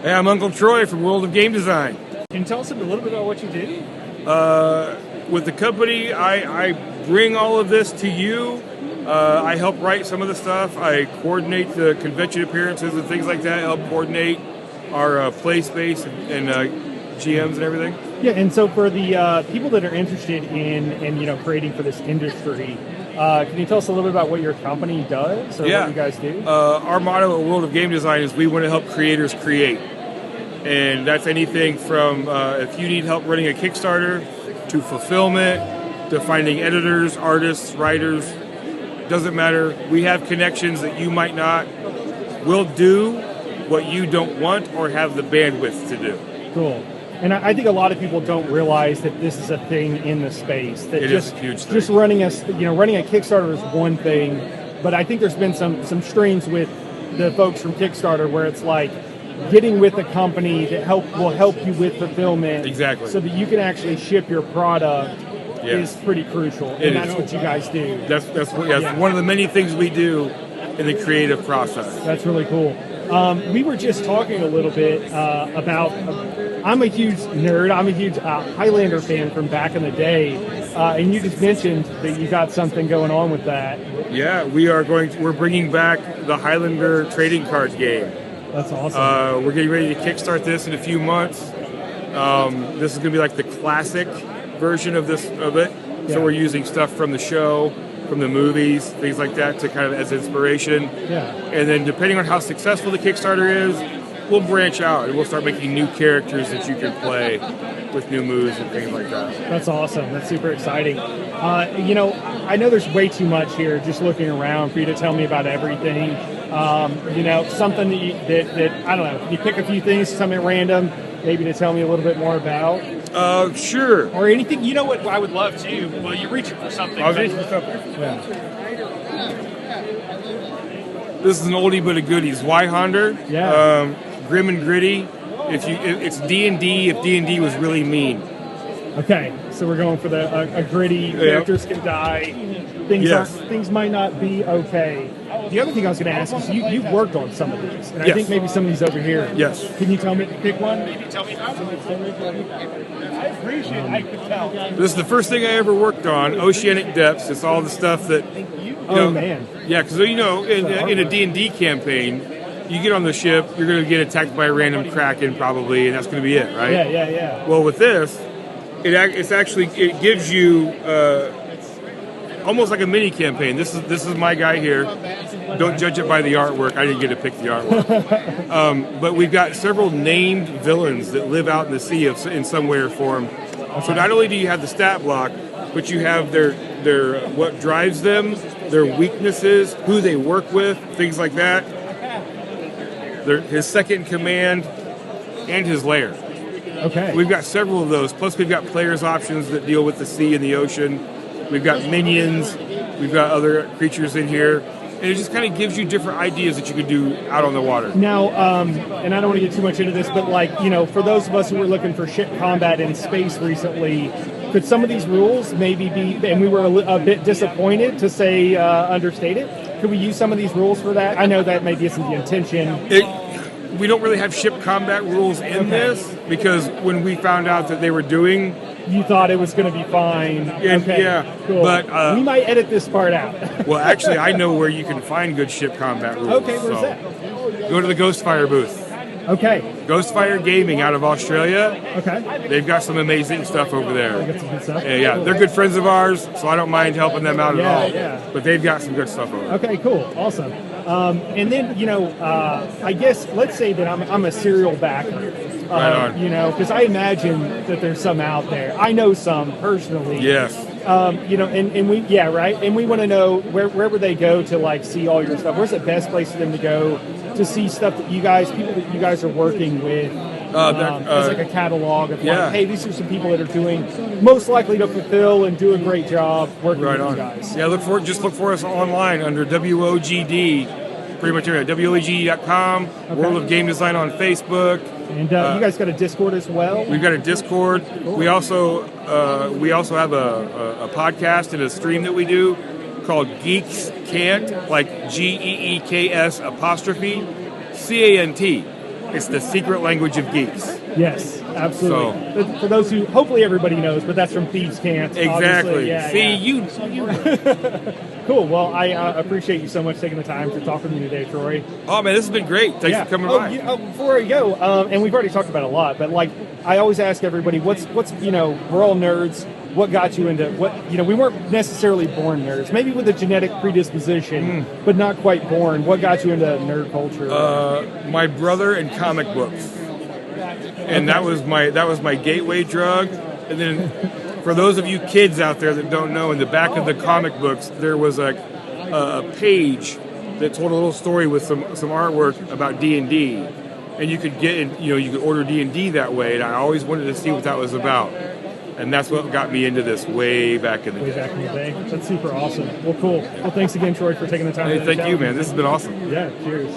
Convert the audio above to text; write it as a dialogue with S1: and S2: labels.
S1: Hey, I'm Uncle Troy from World of Game Design.
S2: Can you tell us a little bit about what you do?
S1: With the company, I bring all of this to you. I help write some of the stuff. I coordinate the convention appearances and things like that. I help coordinate our play space and GMs and everything.
S2: Yeah, and so for the people that are interested in creating for this industry, can you tell us a little bit about what your company does or what you guys do?
S1: Our motto at World of Game Design is we want to help creators create. And that's anything from if you need help running a Kickstarter to fulfillment to finding editors, artists, writers. Doesn't matter. We have connections that you might not. We'll do what you don't want or have the bandwidth to do.
S2: Cool. And I think a lot of people don't realize that this is a thing in the space. That
S1: it is a huge thing.
S2: Just running a Kickstarter is one thing, but I think there's been some streams with the folks from Kickstarter where it's like getting with a company that will help you with fulfillment,
S1: exactly,
S2: so that you can actually ship your product. Is pretty crucial, and that's what you guys do.
S1: That's one of the many things we do in the creative process.
S2: That's really cool. We were just talking a little bit about. I'm a huge nerd. I'm a huge Highlander fan from back in the day, and you just mentioned that you got something going on with that.
S1: Yeah, we're bringing back the Highlander trading card game.
S2: That's awesome.
S1: We're getting ready to kickstart this in a few months. This is going to be like the classic version of it. Yeah. So we're using stuff from the show, from the movies, things like that to kind of as inspiration.
S2: Yeah.
S1: And then depending on how successful the Kickstarter is, we'll branch out and we'll start making new characters that you can play with new moves and things like that.
S2: That's awesome. That's super exciting. I know there's way too much here just looking around for you to tell me about everything. Something that I don't know. Can you pick a few things, something random, maybe to tell me a little bit more about?
S1: Sure.
S2: Or anything. You know what I would love to? Well, you're reaching for something.
S1: I was reaching for something.
S2: Yeah.
S1: This is an oldie but a goodie. Zweihander.
S2: Yeah.
S1: Grim and gritty. It's D&D if D&D was really mean.
S2: Okay, so we're going for a gritty. Characters can die. Things might not be okay. The other thing I was going to ask is you've worked on some of these, and I think maybe some of these over here.
S1: Yes.
S2: Can you tell me, pick one? Maybe tell me how. I appreciate it. I could tell.
S1: This is the first thing I ever worked on, Oceanic Depths. It's all the stuff that...
S2: man.
S1: Yeah, because, in a D&D campaign, you get on the ship, you're going to get attacked by a random kraken probably, and that's going to be it, right?
S2: Yeah. Well,
S1: with this, it gives you almost like a mini campaign. This is my guy here. Don't judge it by the artwork. I didn't get to pick the artwork. But we've got several named villains that live out in the sea in some way or form. So not only do you have the stat block, but you have their what drives them, their weaknesses, who they work with, things like that. His second in command, and his lair.
S2: Okay.
S1: We've got several of those. Plus, we've got players' options that deal with the sea and the ocean. We've got minions. We've got other creatures in here. And it just kind of gives you different ideas that you could do out on the water.
S2: Now, and I don't want to get too much into this, but for those of us who were looking for ship combat in space recently, could some of these rules maybe be, and we were a bit disappointed to say understated, could we use some of these rules for that? I know that maybe isn't the intention.
S1: We don't really have ship combat rules in this because when we found out that they were doing...
S2: You thought it was going to be fine.
S1: Yeah,
S2: cool.
S1: But
S2: we might edit this part out.
S1: Well, actually, I know where you can find good ship combat rules.
S2: Okay, where's that?
S1: Go to the Ghostfire booth.
S2: Okay.
S1: Ghostfire Gaming out of Australia.
S2: Okay.
S1: They've got some amazing stuff over there.
S2: They got some good stuff?
S1: Yeah, they're good friends of ours, so I don't mind helping them out at all.
S2: Yeah.
S1: But they've got some good stuff over there.
S2: Okay, cool. Awesome. And then, I guess, let's say that I'm a serial backer.
S1: Right on.
S2: Because I imagine that there's some out there. I know some personally.
S1: Yes.
S2: And we, right? And we want to know where would they go to see all your stuff? Where's the best place for them to go to see stuff that people that you guys are working with? As like a catalog of hey, these are some people that are doing most likely to fulfill and do a great job working with you guys.
S1: Yeah, look for us online under WOGD, pretty much everywhere. WOGD.com, World of Game Design on Facebook.
S2: And you guys got a Discord as well?
S1: We've got a Discord. Cool. We also have a podcast and a stream that we do called Geeks Cant, like GEEKS apostrophe CANT. It's the secret language of geeks.
S2: Yes, absolutely. For those who, hopefully everybody knows, but that's from Thieves Cant.
S1: Exactly.
S2: Yeah,
S1: See,
S2: yeah.
S1: you.
S2: Cool. Well, I appreciate you so much taking the time to talk with me today, Troy.
S1: Oh man, this has been great. Thanks for coming by.
S2: Before I go, and we've already talked about it a lot, but like I always ask everybody, what's we're all nerds. What got you into we weren't necessarily born nerds, maybe with a genetic predisposition, but not quite born. What got you into nerd culture?
S1: My brother and comic books, and that was my gateway drug. And then, for those of you kids out there that don't know, in the back of the comic books there was a page that told a little story with some artwork about D&D, and you could you could order D&D that way. And I always wanted to see what that was about. And that's what got me into this way back in the day.
S2: That's super awesome. Well, cool. Well, thanks again, Troy, for taking the time.
S1: Hey, thank you, man. This has been awesome.
S2: Yeah, cheers.